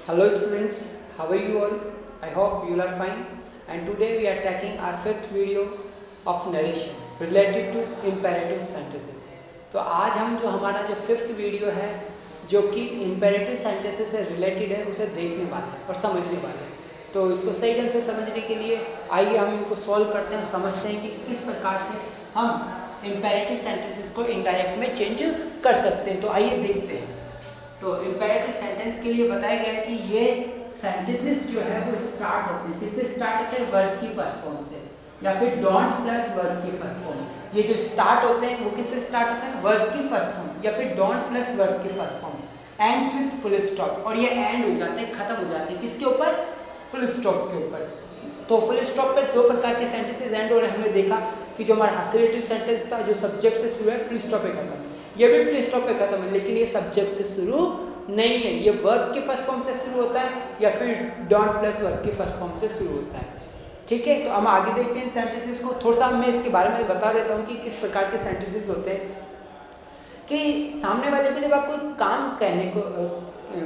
Hello students, how are you all? I hope you are fine. And today we are taking our fifth video of narration related to imperative sentences. तो आज हम जो हमारा जो fifth video है जो कि imperative sentences से रिलेटेड है उसे देखने वाले हैं और समझने वाले हैं। तो इसको सही ढंग से समझने के लिए आइए हम इनको सॉल्व करते हैं और समझते हैं कि किस प्रकार से हम imperative sentences को indirect में चेंज कर सकते हैं। तो आइए देखते हैं। तो इम्पेरेटिव सेंटेंस के लिए बताया गया है कि ये सेंटेंसेस जो है वो स्टार्ट होते हैं, किससे स्टार्ट होते हैं? वर्ब की फर्स्ट फॉर्म से, या फिर डोंट प्लस वर्ब की फर्स्ट फॉर्म। ये जो स्टार्ट होते हैं वो किससे स्टार्ट होते हैं? वर्ब की फर्स्ट फॉर्म, या फिर डोंट प्लस वर्ब की first form. Ends with full stop, और ये एंड हो जाते हैं, खत्म हो जाते हैं किसके ऊपर? फुल स्टॉप के ऊपर। तो फुल स्टॉप पे दो प्रकार के सेंटेंसेस एंड हो रहे हैं। हमने देखा कि जो हमारा असेर्टिव सेंटेंस था जो सब्जेक्ट से शुरू है फुल स्टॉप पे खत्म, ये भी फुल स्टॉप पे खत्म है, लेकिन ये सब्जेक्ट से शुरू नहीं है, ये वर्ब की फर्स्ट फॉर्म से शुरू होता है या फिर डोंट प्लस वर्ब की फर्स्ट फॉर्म से शुरू होता है। ठीक है, तो हम आगे देखते हैं सेंटेंसेस को। थोड़ा सा मैं इसके बारे में बता देता हूँ कि किस प्रकार के सेंटेंसेस होते हैं। कि सामने वाले को जब आप कोई काम करने को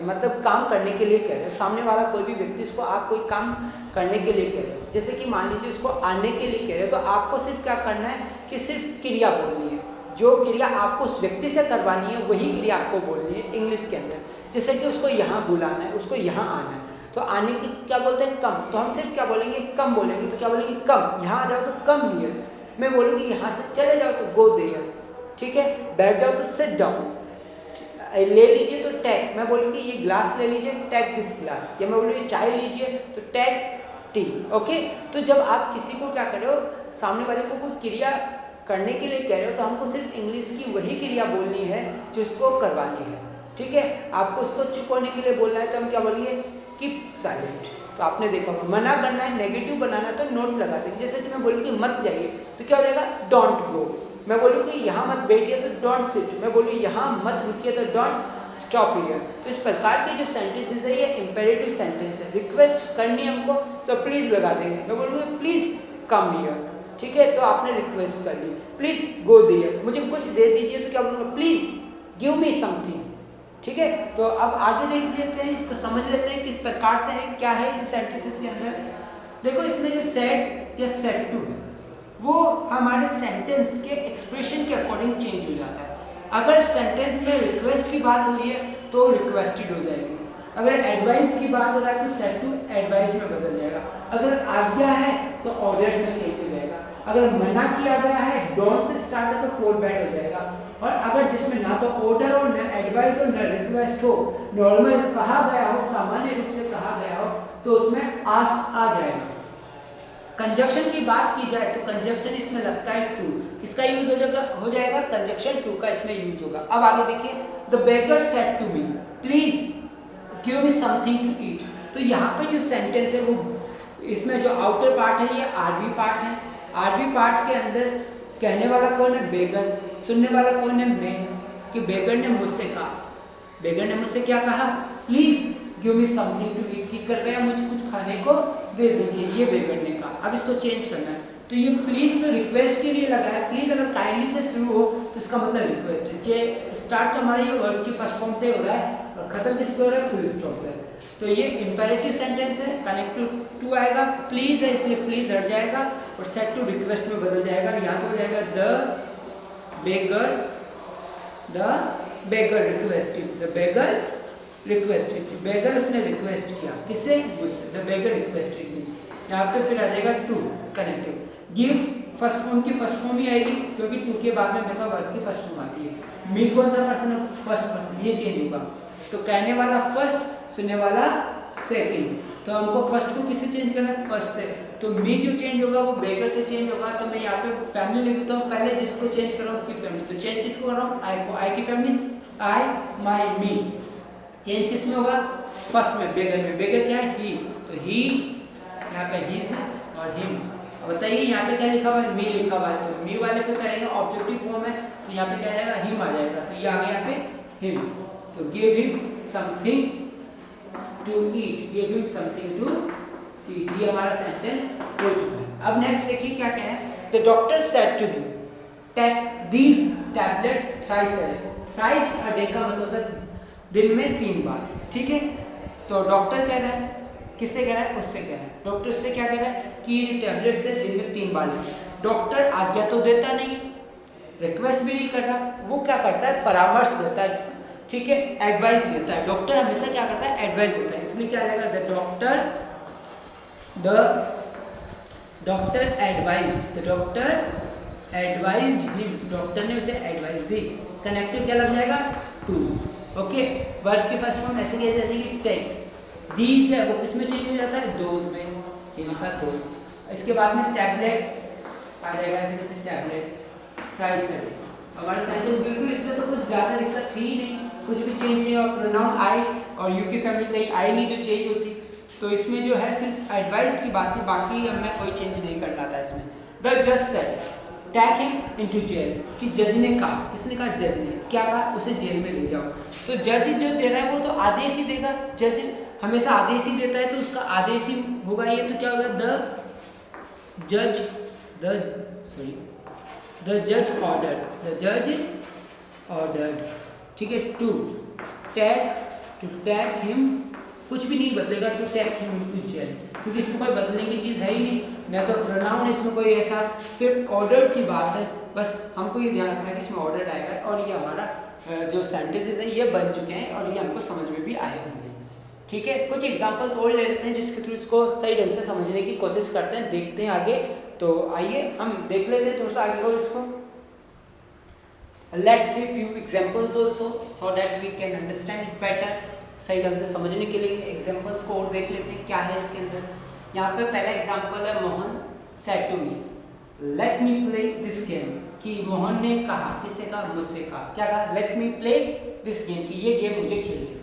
मतलब काम करने के लिए कह रहे हो, सामने वाला कोई भी व्यक्ति उसको आप कोई काम करने के लिए कह रहे हो, जैसे कि मान लीजिए उसको आने के लिए कह रहे हो, तो आपको सिर्फ क्या करना है कि सिर्फ क्रिया बोलनी है। जो क्रिया आपको उस व्यक्ति से करवानी है वही क्रिया आपको बोलनी है इंग्लिश के अंदर। जैसे कि उसको यहाँ बुलाना है, उसको यहाँ आना है, तो आने की क्या बोलते हैं? कम। तो हम सिर्फ क्या बोलेंगे? कम बोलेंगे। तो क्या बोलेंगे? कम। यहाँ आ जाओ तो कम हियर। मैं बोलूँगी यहाँ से चले जाओ तो गो देयर। ठीक है, बैठ जाओ तो सिट डाउन। ले लीजिए तो टेक, मैं बोलूँगी ये ग्लास ले लीजिए, टेक दिस ग्लास। या मैं बोलूँगी चाय लीजिए तो टेक टी। ओके, तो जब आप किसी को क्या कर रहे हो, सामने वाले को कोई क्रिया करने के लिए कह रहे हो, तो हमको सिर्फ इंग्लिश की वही क्रिया बोलनी है जो उसको करवानी है। ठीक है, आपको उसको चुप होने के लिए बोलना है तो हम क्या बोलेंगे? Keep silent. तो आपने देखा मना करना है, नेगेटिव बनाना है तो नोट लगा देंगे। जैसे कि मैं बोलूँगी मत जाइए तो क्या हो जाएगा? Don't go. मैं बोलूँगी यहाँ मत बैठिए तो डोंट सिट। मैं बोलूँ यहाँ मत रुकिए तो डोंट स्टॉप हियर। तो इस प्रकार के जो सेंटेंसेस है ये इम्पेरेटिव सेंटेंस है। रिक्वेस्ट करनी है हमको तो प्लीज़ लगा देंगे। मैं बोलूँगी प्लीज़ कम हियर। ठीक है, तो आपने रिक्वेस्ट कर ली, प्लीज़ गो देयर, मुझे कुछ दे दीजिए, तो क्या बोलूँगा? Please give me something. ठीक है, तो अब आगे देख लेते हैं, इसको समझ लेते हैं किस प्रकार से है, क्या है इन सेंटेंसेस के अंदर। देखो इसमें जो सेड या सेड टू है वो हमारे सेंटेंस के एक्सप्रेशन के अकॉर्डिंग चेंज हो जाता है। अगर सेंटेंस में रिक्वेस्ट की बात हो रही है तो रिक्वेस्टेड हो जाएगी। अगर एडवाइस की बात हो रहा है तो सेड टू एडवाइस में बदल जाएगा। अगर आज्ञा है तो ऑर्डर में चेंज हो जाएगा। अगर मना किया गया है, डोंट से स्टार्ट है तो फोर बैड हो जाएगा। और अगर जिसमें ना तो ऑर्डर हो, ना एडवाइस हो, ना रिक्वेस्ट हो, नॉर्मल कहा गया हो, सामान्य रूप से कहा गया हो, तो उसमें आस्क आ जाएगा। कंजक्शन की बात की जाए तो कंजक्शन इसमें लगता है टू, किसका यूज हो जाएगा? कंजक्शन टू का इसमें यूज होगा। अब आगे देखिए, the beggar said to me please give me something to eat. तो यहाँ पे जो सेंटेंस है वो इसमें जो आउटर पार्ट है ये आरवी पार्ट है। आरवी पार्ट के अंदर कहने वाला कौन है? बेगर। सुनने वाला कौन है? मैं। कि बेगर ने मुझसे कहा, बेगर ने मुझसे क्या कहा? Please give me something to eat, कि कृपया मुझे कुछ खाने को दे दीजिए, ये बेगर ने कहा। अब इसको चेंज करना है, तो ये प्लीज तो रिक्वेस्ट के लिए लगा है। प्लीज अगर काइंडली से शुरू हो तो इसका मतलब रिक्वेस्ट है। जे स्टार्ट तो हमारे ये वर्ड की फर्स्ट फॉर्म से हो रहा है और खत्म किस पे हो रहा है? फुल स्टॉप से। तो ये इंपेरेटिव सेंटेंस है, कनेक्टिव टू आएगा, प्लीज है इसलिए प्लीज हट जाएगा और सेड टू रिक्वेस्ट में बदल जाएगा। यहाँ पे हो जाएगा the beggar requested, the beggar requested, beggar उसने रिक्वेस्ट किया, किससे? मुझसे। The beggar requested me. यहाँ पे फिर आ जाएगा to connective. Give first form की फर्स्ट फॉर्म ही आएगी क्योंकि टू के बाद में हमेशा वर्ब की फर्स्ट फॉर्म आती है। मी कौन सा पर्सन है? फर्स्ट पर्सन, ये चेंज होगा। तो कहने वाला फर्स्ट, सुनने वाला सेकंड। तो हमको फर्स्ट को किससे चेंज करना है? फर्स्ट से। तो मी जो चेंज होगा वो बेगर से चेंज होगा। तो मैं यहाँ पे फैमिली लिख देता हूँ, पहले जिसको चेंज कर रहा हूँ उसकी फैमिली। तो चेंज किसको कर रहा हूँ? आई को। आई की family I, my, me. Change किस में होगा? फर्स्ट में, बेगर में। बेगर क्या है? ही। तो ही यहाँ पे हिज और हिम। अब बताइए यहाँ पे क्या लिखा हुआ है? मी लिखा हुआ है। तो मी वाले पे करेंगे, ऑब्जेक्टिव फॉर्म है तो यहाँ पे क्या जाएगा? हिम आ जाएगा। तो ये आ गया यहाँ पे हिम। तो give him something to eat, give him something to eat, ये हमारा सेंटेंस हो चुका है। अब नेक्स्ट देखिए क्या कह रहे हैं। The doctor said to him take these tablets thrice a day. Thrice a day का मतलब होता है दिन में 3 बार। ठीक है, तो डॉक्टर कह रहा है, किससे कह रहा है, उससे कह रहा है। डॉक्टर उससे क्या कह रहा है कि ये टैबलेट से दिन में 3 बार लें। डॉक्टर आज्ञा तो देता नहीं, रिक्वेस्ट भी नहीं कर रहा, वो क्या करता है, परामर्श देता है, ठीक है, एडवाइस देता है। डॉक्टर हमेशा क्या करता है, एडवाइस देता है, इसलिए क्या आ जाएगा, the doctor advised him, doctor ने उसे एडवाइस दी। कनेक्टिव क्या लग जाएगा, टू। ओके, वर्ब की फर्स्ट फॉर्म ऐसे किया जाएगी, टेक। दीज है वो किसमें चेंज हो जाता है, दोज में, ये लिखा दोज। इसके बाद में टैबलेट्स आ जाएगा, ऐसे कैसे टैबलेट्स, ट्राइसाइक्लिन। हमारा सेंटेंस बिल्कुल इसमें तो कुछ ज़्यादा दिक्कत थी ही नहीं, कुछ भी चेंज नहीं हुआ। प्रोनाउन आई और यू की फैमिली कहीं आई नहीं जो चेंज होती, तो इसमें जो है सिर्फ एडवाइस की बात थी, बाकी हमें कोई चेंज नहीं करना था इसमें। द जज सेड टैक हिम इनटू जेल, कि जज ने कहा, किसने कहा, जज ने क्या कहा, उसे जेल में ले जाओ। तो जज जो दे रहा है वो तो आदेश ही देगा, जज हमेशा आदेश ही देता है, तो उसका आदेश ही होगा ये, तो क्या होगा, द जज ऑर्डर, ठीक है, टू टैक हिम, कुछ भी नहीं बदलेगा, to take him into jail, क्योंकि इसमें कोई बदलने की चीज़ है ही नहीं, न तो प्रोनाउन इसमें कोई ऐसा, सिर्फ ऑर्डर की बात है। बस हमको ये ध्यान रखना है कि इसमें ऑर्डर आएगा, और ये हमारा जो सेंटेंसेस है ये बन चुके हैं और ये हमको समझ में भी आए होंगे, ठीक है। कुछ एग्जांपल्स और ले लेते हैं जिसके थ्रू इसको सही ढंग से समझने की कोशिश करते हैं, देखते हैं आगे। तो आइए हम देख लेते हैं थोड़ा सा आगे और इसको। Let's see few examples also so that we can understand it better. सही ढंग से समझने के लिए एग्जांपल्स को और देख लेते हैं क्या है इसके अंदर। यहाँ पे पहला एग्जांपल है, Mohan said to me let me play this game, कि मोहन ने कहा, किससे कहा, मुझसे कहा, क्या कहा, late me play this game, कि ये गेम मुझे खेलने दो।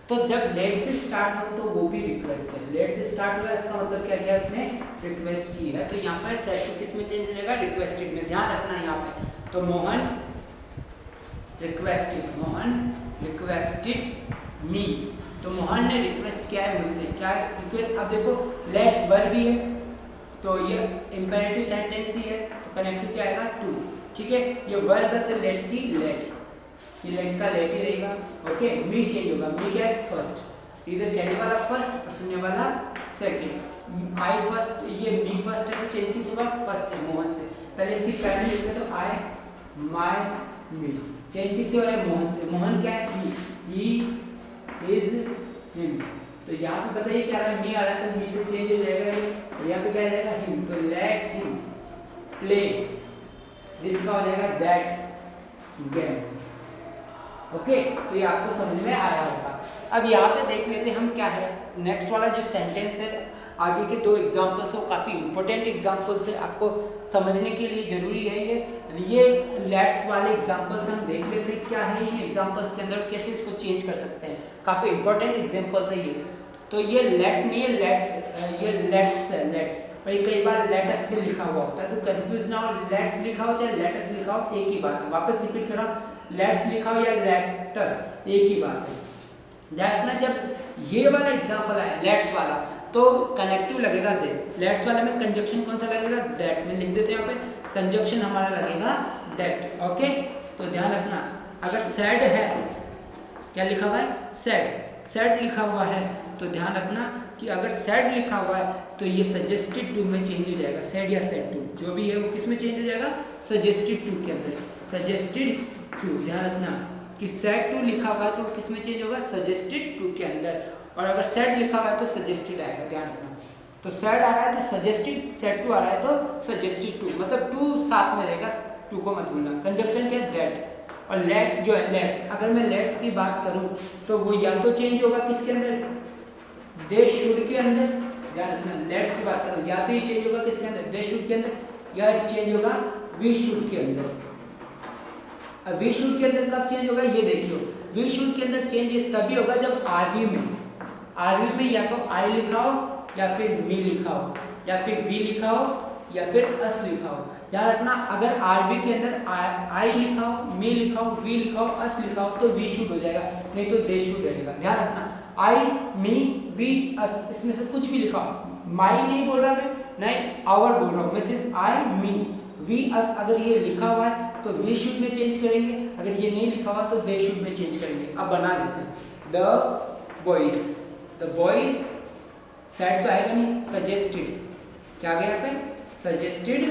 तो जब लेट से स्टार्ट हो तो वो भी रिक्वेस्ट है, लेट से स्टार्ट हुआ इसका मतलब क्या किया, उसने रिक्वेस्ट की है। तो यहाँ पर सेड टू किस में चेंज हो जाएगा, रिक्वेस्टेड में, ध्यान रखना है यहाँ पे। तो मोहन रिक्वेस्टेड मी, तो मोहन ने रिक्वेस्ट किया है मुझसे, क्या है रिक्वेस्ट। अब देखो लेट वर्ब भी है, तो ये इंपेरेटिव सेंटेंस ही है, तो कनेक्टिव क्या आएगा, टू, ठीक है। ये वर्ब है तो लेट की लेट, ये लेट का लेट ही रहेगा, ओके। मी चेंज होगा, मी क्या है, फर्स्ट, इधर कहने वाला फर्स्ट और सुनने वाला सेकंड। आई फर्स्ट, ये मी फर्स्ट है तो चेंज किस होगा, फर्स्ट है, मोहन से। पहले इसकी फैमिली लिखते तो आई माय मी, चेंज किससे हो रहा है, मोहन से। मोहन क्या है, ही इज हिम, तो यहाँ पे बताइए क्या आ रहा है, मी आ रहा है तो मी से चेंज हो जाएगा, यहाँ पे क्या आ जाएगा, हिम, तो लेट हिम प्ले, दिस का हो जाएगा दैट गेम, ओके। तो ये आपको समझ में आया होगा। अब यहाँ पे देख लेते हैं हम क्या है, नेक्स्ट वाला जो सेंटेंस है, आगे के 2 एग्जाम्पल्स है वो काफ़ी इंपॉर्टेंट एग्जाम्पल्स है, आपको समझने के लिए ज़रूरी है। ये लेट्स वाले एग्जाम्पल्स हम देख लेते हैं क्या है ये एग्जाम्पल्स के अंदर, कैसे इसको चेंज कर सकते हैं, काफ़ी इंपॉर्टेंट एग्जाम्पल्स है ये। तो ये लेट नहीं है, लेट्स, ये लेट्स है, लेट्स, और ये कई बार लेटस भी लिखा हुआ होता है, तो कंफ्यूज ना हो, लेट्स लिखा हो चाहे लेटस लिखा हो एक ही बात है। वापस रिपीट कर रहा हूँ, लेट्स लिखा हो या लेटस एक ही बात है। ध्यान रखना, जब ये वाला एग्जाम्पल आया लेट्स वाला तो कनेक्टिव लगेगा दे, लेट्स वाले में कंजक्शन कौन सा लगेगा, दैट में लिख देते हैं यहाँ पे, कंजक्शन हमारा लगेगा दैट, ओके। तो ध्यान रखना, अगर सैड है, क्या लिखा हुआ है, सैड लिखा हुआ है, तो ध्यान रखना कि अगर सैड लिखा हुआ है तो ये सजेस्टेड टू में चेंज हो जाएगा, सैड या सैड टू जो भी है वो किस में चेंज हो जाएगा, सजेस्टेड टू के अंदर, सजेस्टेड टू। ध्यान रखना कि सैड टू लिखा हुआ है तो किस में चेंज होगा, सजेस्टेड टू के अंदर, और अगर सैड लिखा हुआ है तो सजेस्टेड आएगा, ध्यान रखना। तो सैड आ रहा है तो सजेस्टेड, सैड टू आ रहा है तो सजेस्टेड टू, मतलब टू साथ में रहेगा, टू को मत भूलना। कंजक्शन क्या है, दैट। और लेट्स जो है, लेट्स, अगर मैं लेट्स की बात करूं तो वो या तो चेंज होगा किसके अंदर, दे शुड के अंदर, ध्यान रखना, लेट्स की बात करूं या तो ये चेंज होगा किसके अंदर, दे शुड के अंदर, या चेंज होगा वी शुड के अंदर। अब वी शुड के अंदर कब चेंज होगा, ये देखियो, वी शुड के अंदर चेंज तभी होगा जब आरवी में या तो आई लिखा हो या फिर मी लिखा हो या फिर वी लिखा हो या फिर अस लिखा हो। ध्यान रखना, अगर आरबी के अंदर आई लिखा हो, मी लिखा हो, वी लिखा हो, अस लिखा हो तो वी शुड हो जाएगा, नहीं तो दे शुड रहेगा। ध्यान रखना, आई, मी, वी, अस, इसमें से कुछ भी लिखा हो, माई नहीं बोल रहा मैं, नहीं आवर बोल रहा हूँ मैं, सिर्फ आई, मी, वी, अस अगर ये लिखा हुआ है तो वी शुड में चेंज करेंगे, अगर ये नहीं लिखा हुआ तो दे शुड में चेंज करेंगे। अब बना लेते हैं, द द बॉयज सेड तो आएगा नहीं, सजेस्टेड, क्या आ गया यहाँ पे, suggested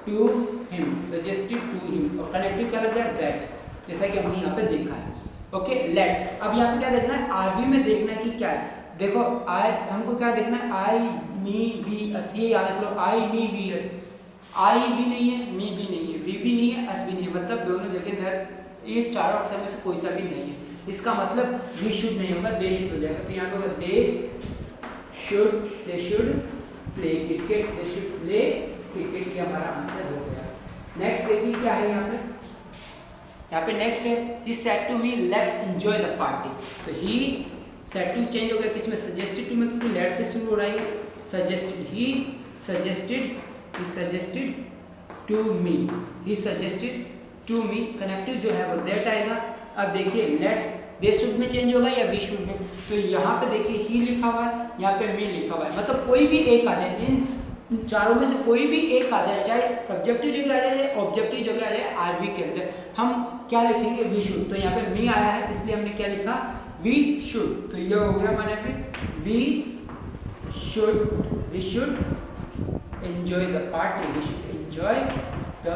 to him, suggested to him, और कनेक्टिव क्या लग गया, दैट, जैसा कि हमने यहाँ पे देखा है। ओके, लेट्स, अब यहाँ पे क्या देखना है, आरवी में देखना है कि क्या है। देखो आई, हमको क्या देखना है, आई मी वी अस, ये याद रख लो, आई मी वी अस, आई भी नहीं है, मी भी नहीं है, वी भी नहीं है, अस भी नहीं है, मतलब दोनों जगह न, ये चारों अक्षर में से कोई सा भी नहीं है। इसका मतलब वी शुड नहीं होगा, दे शुड हो जाएगा। तो यहाँ पे होगा they should play cricket, they should play cricket, ये हमारा आंसर हो गया। नेक्स्ट देखिए क्या है यहाँ पे नेक्स्ट है, he said to me let's enjoy the party. तो ही सेड टू चेंज हो गया किसमें, सजेस्टेड टू में, क्योंकि लेट से शुरू हो रहा है, suggested, he suggested to me, he suggested to me, connective जो है वो दैट आएगा। अब देखिए लेट्स दे शुड में चेंज होगा या वी शुड में, तो यहाँ पे देखिए ही लिखा हुआ है, यहाँ पे मी लिखा हुआ है, मतलब कोई भी एक आ जाए, इन चारों में से कोई भी एक आ जाए, चाहे सब्जेक्टिव जगह आ जाए, ऑब्जेक्टिव जगह आ जाए, आरवी के अंदर हम क्या लिखेंगे, वी शुड। तो यहाँ पे मी आया है इसलिए हमने क्या लिखा, वी शुड। तो ये हो गया हमारे पे, we should enjoy the party, we should enjoy the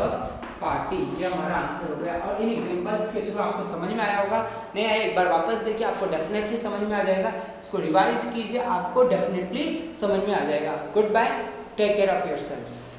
party, ये हमारा आंसर हो गया। और इन एग्जांपल्स के थ्रू आपको समझ में आया होगा, नहीं आया एक बार वापस देखिए, आपको डेफिनेटली समझ में आ जाएगा। इसको रिवाइज कीजिए, आपको डेफिनेटली समझ में आ जाएगा। Goodbye, take care of yourself.